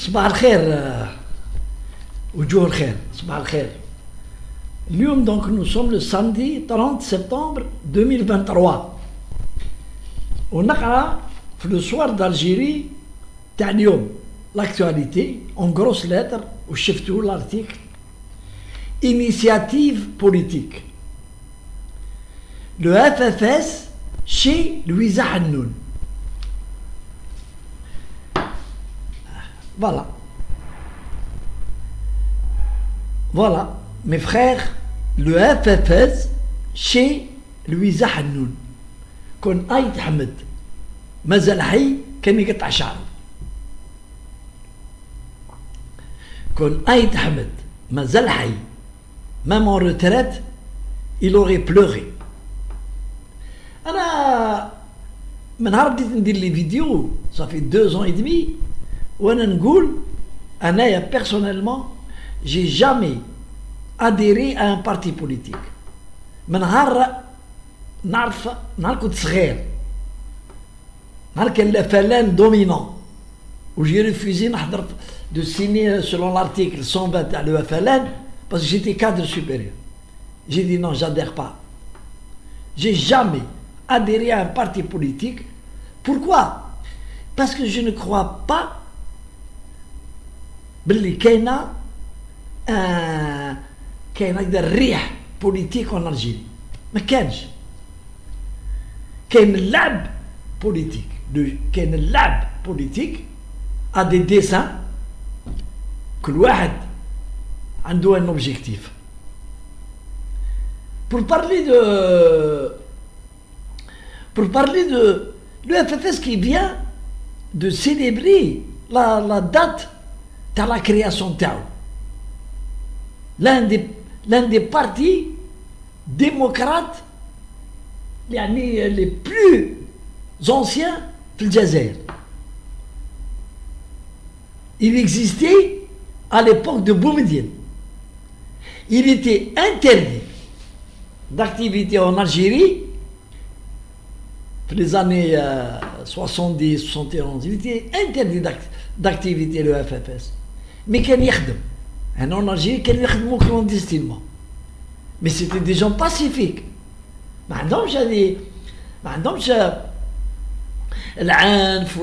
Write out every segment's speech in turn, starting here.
صباح الخير وجوه الخير صباح الخير. اليوم donc nous sommes le samedi 30 septembre 2023 ونقرا في le soir d'Algérie تاع اليوم l'actualité en grosses lettres وشفتوا l'article initiative politique. Le FFS chez Louisa Hannoun. Voilà. Voilà, mes frères, le FFS chez Louisa Hannoun. كون آيت حمد مازال حي كان يقطع شعره. كون آيت حمد مازال حي même en retraite il aurait pleuré. أنا من نهار بديت ندير لي فيديو صافي 2 ans et demi وانا نقول انايا personnellement j'ai jamais adhéré à un parti politique. من نهار نعرف نهار كنت صغير نهار كان لا فلان دومينون وجي ريفوزي نحضر de signer selon l'article 120 تاع لو فلان parce que j'étais cadre supérieur. J'ai dit non, j'adhère pas. J'ai jamais adhéré à un parti politique. Pourquoi? Parce que je ne crois pas باللي كاينه هكذا الريح بوليتيك en Algérie. ما كانش. كاين اللعب بوليتيك. كاين اللعب بوليتيك à des desseins. كل واحد عنده un objectif. Pour parler de le FFS qui vient de célébrer la date de la création de Tao. L'un des partis démocrates les plus anciens de l'Algérie. Il existait à l'époque de Boumediene. Il était interdit d'activité en Algérie dans les années 70, 71. Il était interdit d'activité le FFS. Mais كان يخدم. En Algérie كانوا يخدموا clandestinement. Mais c'était des gens pacifiques. ما عندهمش العنف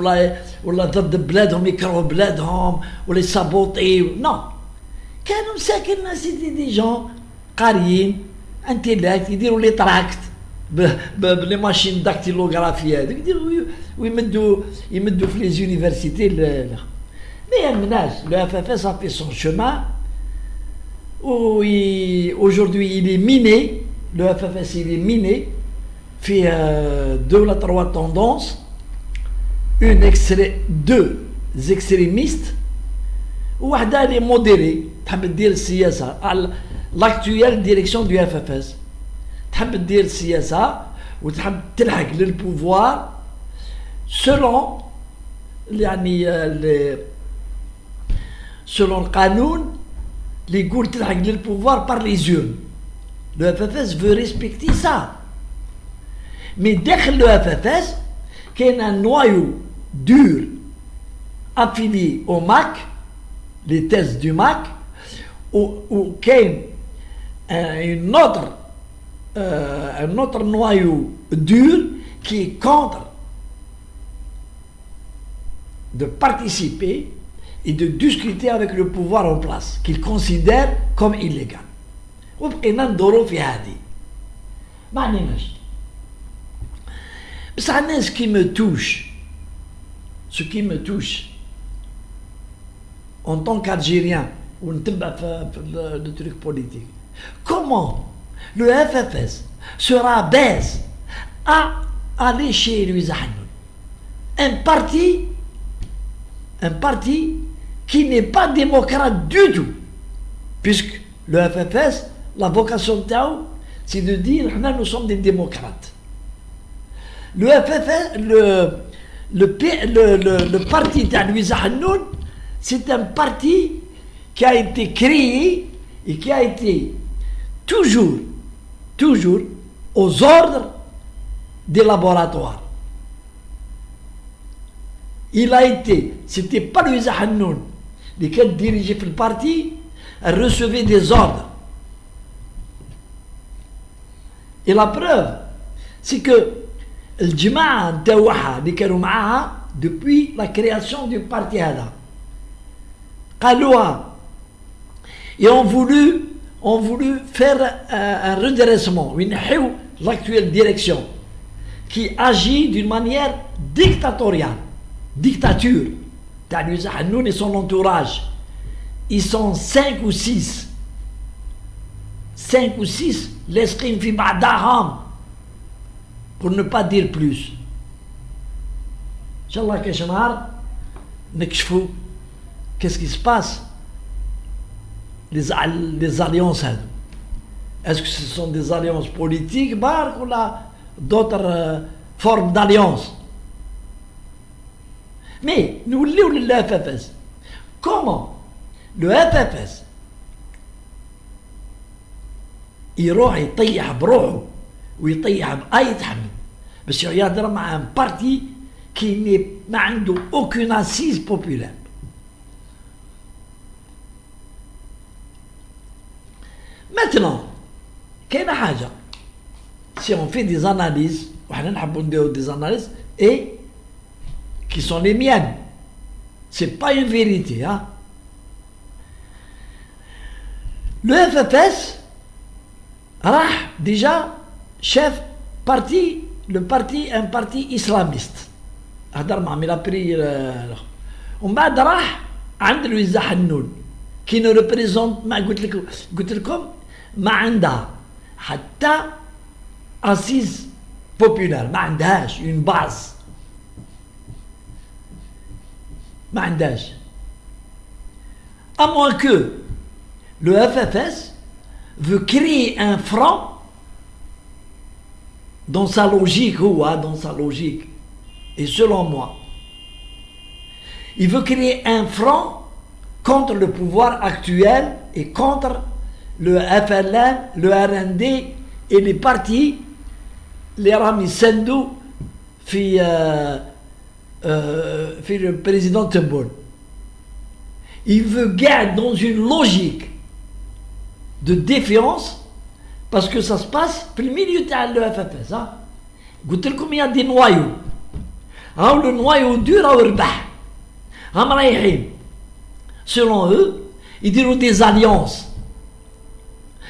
ولا ضد بلادهم يكرهوا بلادهم ولا يسابوطي. نو. كانوا مساكن سيتي دي جون قاريين انتيليكت يديروا لي تراكت بلي ماشين داكتيلوغرافيه هذوك يديروا يمدوا في لي زونيفرسيتي. Mais le FFS a fait son chemin. Aujourd'hui, il est miné. Le FFS, il est miné. Fait 2 ou 3 tendances. Deux extrémistes. وواحدة elle est modérée. تحب تدير السياسة. L'actuelle direction du FFS. تحب تدير السياسة وتحب تلحق للبوفوار selon selon le قانون اللي يقول تلحق للبوفوار par les urnes. Le FFS veut respecter ça. Mais داخل le FFS كاين un noyau dur affilié au MAC, les thèses du MAC, ou كاين un autre noyau dur qui est contre de participer et de discuter avec le pouvoir en place, qu'il considère comme illégal. وبقينا ندورو في هذه. ما عنيناش. بس عندنا ce qui me touche en tant qu'Algérien ونتبع في le truc politique. Comment le FFS se rabaisse à aller chez Louisa Hannoun, un parti qui n'est pas démocrate du tout, puisque le FFS, la vocation de Tao, c'est de dire nous sommes des démocrates. Le FFS, le parti de Louisa Hannoun, c'est un parti qui a été créé et qui a été toujours aux ordres des laboratoires. Il a été, c'était pas Louisa Hannoun lesquelles dirigeaient le parti, elle recevait des ordres. Et la preuve, c'est que le Jama'a Dawaha, اللي كانوا معاها depuis la création du parti هذا قالوها et ont voulu faire un redressement, ينحيو l'actuelle direction qui agit d'une manière dictatoriale, dictature. Nous et son entourage, ils sont 5 ou 6, l'esprit في بعضهم, pour ne pas dire plus. Inch'Allah كاش نهار نكشفوا qu'est-ce qui se passe, les alliances. Est-ce que ce sont des alliances politiques ou d'autres formes d'alliances? Mais nous lisons le FFS. Comment le FFS يروح يطيح بروحه ويطيح بأي تحمل بس يهضر مع un parti qui ما عنده aucune assise populaire. Maintenant, كاينة حاجة, si on fait des analyses, وحنا نحبوا نديرو des analyses et qui sont les miennes, c'est pas une vérité, hein. Le FFS راح déjà chef parti, le parti un parti islamiste, هدر مع ميلابري ومن بعد راح عند لويزا حنون qui ne représente, ما قلت لكم ما عندها حتى assise populaire, ما عندهاش une base, ما عندهاش, à moins que le FFS veut créer un front dans sa logique, et selon moi, il veut créer un front contre le pouvoir actuel et contre le FLN, le RND et les partis, les Rami Sendou, le président Tebboune. Il veut garder dans une logique de défiance parce que ça se passe في الميليو تاع le FFS. قلت لكم il y a des noyaux. le noyau dur راهو ربح. هم رايحين. Selon eux, ils diront des alliances.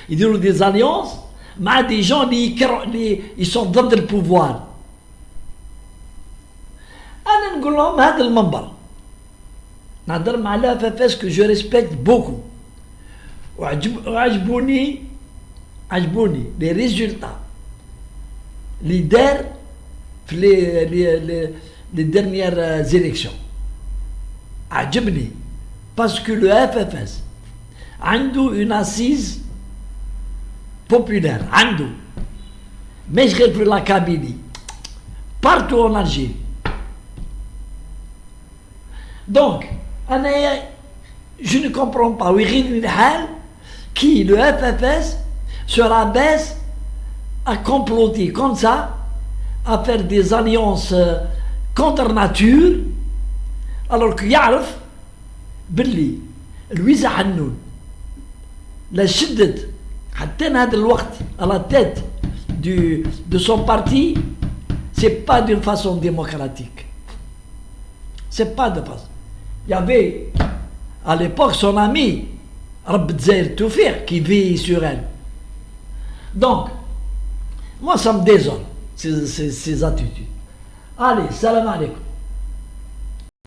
Ils diront des alliances مع des gens qui sont dans le pouvoir. أنا نقول لهم هذا المنبر نهضر مع لا FFS que je respecte beaucoup. وعجبوني les résultats les dernières élections. عجبني parce que le FFS عنده une assise populaire, عنده مش غير في la Kabylie, partout en Algérie. Donc je ne comprends pas qui le FFS se rabaisse à comploter comme ça, à faire des alliances contre nature, alors qu'il يعرف باللي لويزا حنون لا شدت حتى هذا الوقت à la tête de son parti, c'est pas d'une façon démocratique. C'est pas de façon. Il y avait à l'époque son ami Rab Dzaïr Toufir qui vit sur elle. Donc, moi ça me désole ces attitudes. Allez, salam alaikum.